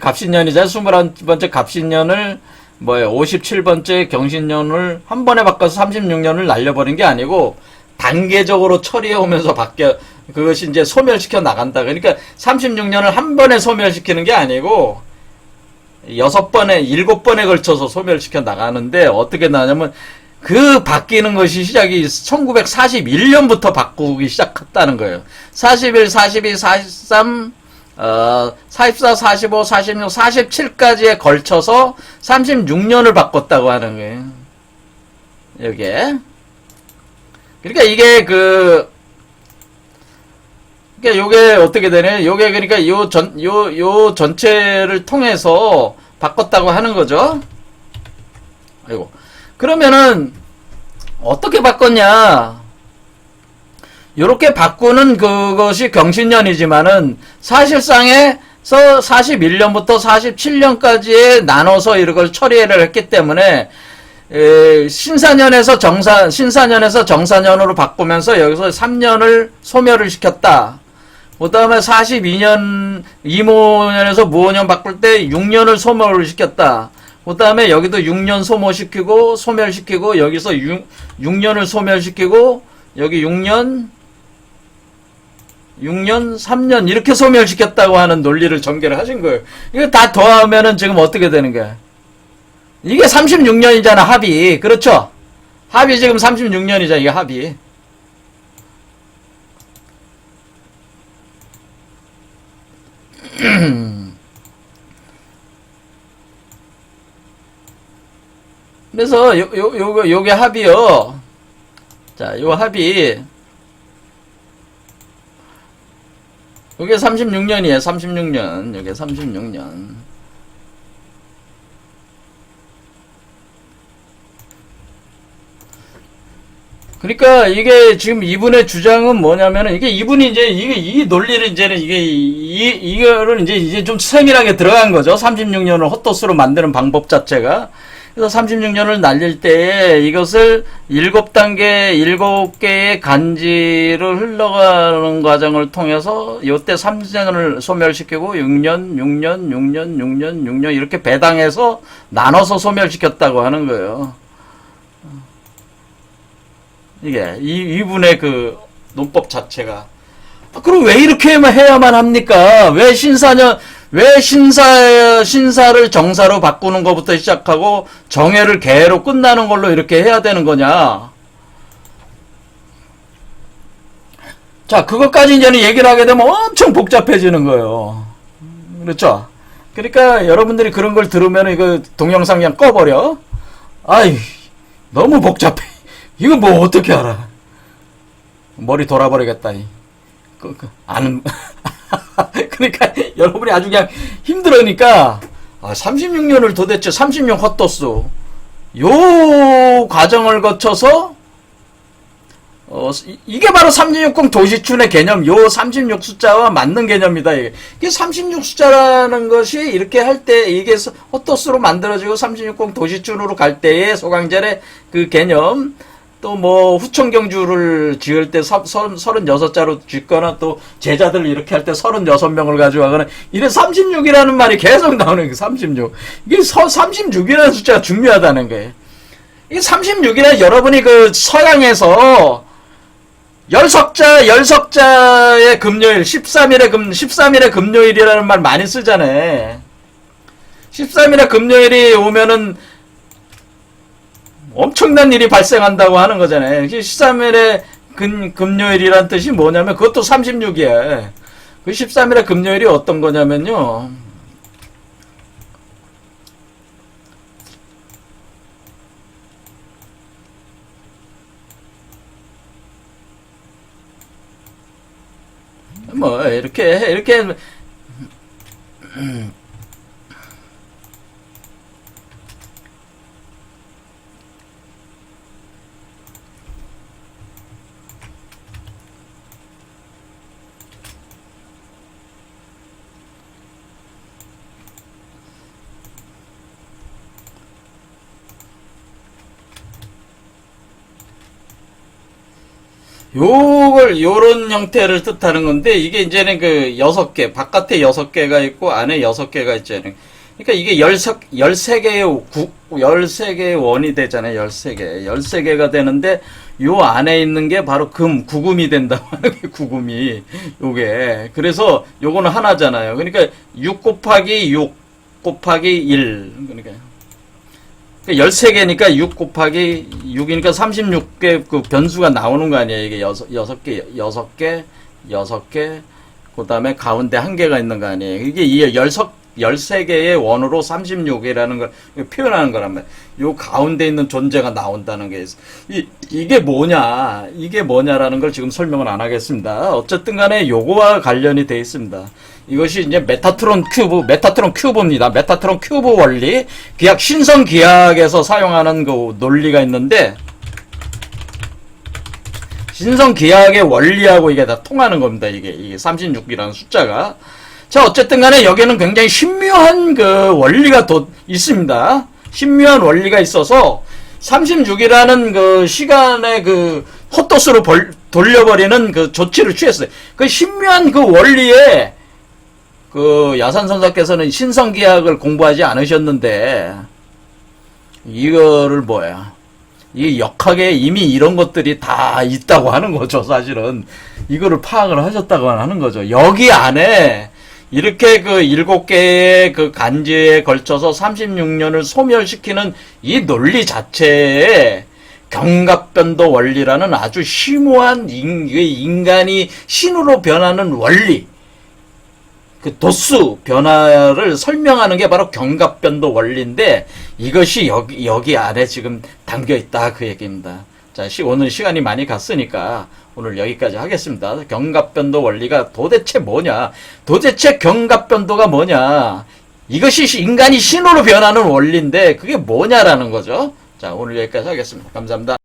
갑신년이자 21번째 갑신년을 57번째 경신년을 한 번에 바꿔서 36년을 날려버린 게 아니고 단계적으로 처리해 오면서 그것이 이제 소멸시켜 나간다. 그러니까 36년을 한 번에 소멸시키는 게 아니고 7번에 걸쳐서 소멸시켜 나가는데 어떻게 나냐면 그 바뀌는 것이 시작이 1941년부터 바꾸기 시작했다는 거예요. 41, 42, 43, 44, 45, 46, 47까지에 걸쳐서 36년을 바꿨다고 하는 거예요. 여기에. 그러니까 이게 그러니까 요게 어떻게 되네? 요게 그러니까 요 전체를 통해서 바꿨다고 하는 거죠. 아이고. 그러면은 어떻게 바꿨냐? 요렇게 바꾸는 그것이 경신년이지만은 사실상에서 41년부터 47년까지에 나눠서 이걸 처리를 했기 때문에 신사년에서 정사년으로 바꾸면서 여기서 3년을 소멸을 시켰다. 그 다음에 42년 이모년에서 무오년 바꿀 때 6년을 소멸을 시켰다. 그 다음에 여기도 6년 소멸시키고 여기서 6년을 소멸시키고 여기 6년 3년 이렇게 소멸시켰다고 하는 논리를 전개를 하신 거예요. 이거 다 더하면은 지금 어떻게 되는 거야? 이게 36년이잖아, 합이. 그렇죠? 합이 지금 36년이잖아, 이게 합이. 그래서 요게 합이요. 자, 요 합이 요게 36년이에요. 36년. 요게 36년. 그러니까 이게 지금 이분의 주장은 뭐냐면은 이게 이분이 이제 이 논리를 이제는 이거를 이제 좀 세밀하게 들어간 거죠. 36년을 헛도수로 만드는 방법 자체가. 그래서 36년을 날릴 때에 이것을 7단계, 7개의 간지를 흘러가는 과정을 통해서 요때 3년을 소멸시키고 6년 이렇게 배당해서 나눠서 소멸시켰다고 하는 거예요. 이게 이분의 그 논법 자체가. 그럼 왜 이렇게 해야만 합니까? 왜 신사를 정사로 바꾸는 것부터 시작하고 정해를 개로 끝나는 걸로 이렇게 해야 되는 거냐? 자, 그것까지 이제는 얘기를 하게 되면 엄청 복잡해지는 거예요. 그렇죠? 그러니까 여러분들이 그런 걸 들으면 이거 동영상 그냥 꺼버려. 아이, 너무 복잡해. 이거 뭐 어떻게 알아? 머리 돌아버리겠다. 아는 그러니까 여러분이 아주 그냥 힘들으니까 36년을 도대체 36 헛도수 요 과정을 거쳐서 이게 바로 360 도시춘의 개념, 요 36 숫자와 맞는 개념이다. 이게 36 숫자라는 것이 이렇게 할 때 이게 헛도수로 만들어지고 360 도시춘으로 갈 때의 소강젤의 그 개념. 또 뭐 후천경주를 지을 때 36자로 짓거나 또 제자들 이렇게 할 때 36명을 가지고 가거나 이래 36이라는 말이 계속 나오는 거예요. 36. 이게 36이라는 숫자가 중요하다는 거예요. 이 36이란 여러분이 그 서양에서 열석자의 금요일 13일의 금요일이라는 말 많이 쓰잖아요. 13일의 금요일이 오면은 엄청난 일이 발생한다고 하는 거잖아요. 13일의 금요일이란 뜻이 뭐냐면 그것도 36이야. 그 13일의 금요일이 어떤 거냐면요. 뭐 이렇게 요런 형태를 뜻하는 건데, 이게 이제는 그 6개, 바깥에 6개가 있고, 안에 6개가 있잖아요. 그러니까 이게 13개의 원이 되잖아요. 13개. 13개가 되는데, 요 안에 있는 게 바로 구금이 된다고 하는 게 구금이. 요게. 그래서 요거는 하나잖아요. 그러니까 6 곱하기 6 곱하기 1. 그러니까 13개니까 6 곱하기 6이니까 36개 그 변수가 나오는 거 아니에요. 이게 6개, 그 다음에 가운데 1개가 있는 거 아니에요. 이게 이 13개의 원으로 36이라는 걸 표현하는 거란 말이에요. 요 가운데 있는 존재가 나온다는 게 이게 뭐냐라는 걸 지금 설명을 안 하겠습니다. 어쨌든 간에 요거와 관련이 되어 있습니다. 이것이 이제 메타트론 큐브입니다. 메타트론 큐브 원리, 신성 기하학에서 사용하는 그 논리가 있는데, 신성 기하학의 원리하고 이게 다 통하는 겁니다. 이게 36이라는 숫자가. 자, 어쨌든 간에 여기에는 굉장히 신묘한 그 원리가 있습니다. 신묘한 원리가 있어서 36이라는 그 시간의 그 헛것으로 돌려버리는 그 조치를 취했어요. 그 신묘한 그 원리에 그 야산선사께서는 신성기하학을 공부하지 않으셨는데, 이거를 이 역학에 이미 이런 것들이 다 있다고 하는 거죠. 사실은 이거를 파악을 하셨다고 하는 거죠. 여기 안에 이렇게 그 7개의 그 간지에 걸쳐서 36년을 소멸시키는 이 논리 자체에 경갑변도 원리라는 아주 심오한 인간이 신으로 변하는 원리, 그 도수 변화를 설명하는 게 바로 경갑변도 원리인데, 이것이 여기 안에 지금 담겨 있다, 그 얘기입니다. 자, 오늘 시간이 많이 갔으니까 오늘 여기까지 하겠습니다. 경갑변도 원리가 도대체 뭐냐? 도대체 경갑변도가 뭐냐? 이것이 인간이 신으로 변하는 원리인데 그게 뭐냐라는 거죠. 자, 오늘 여기까지 하겠습니다. 감사합니다.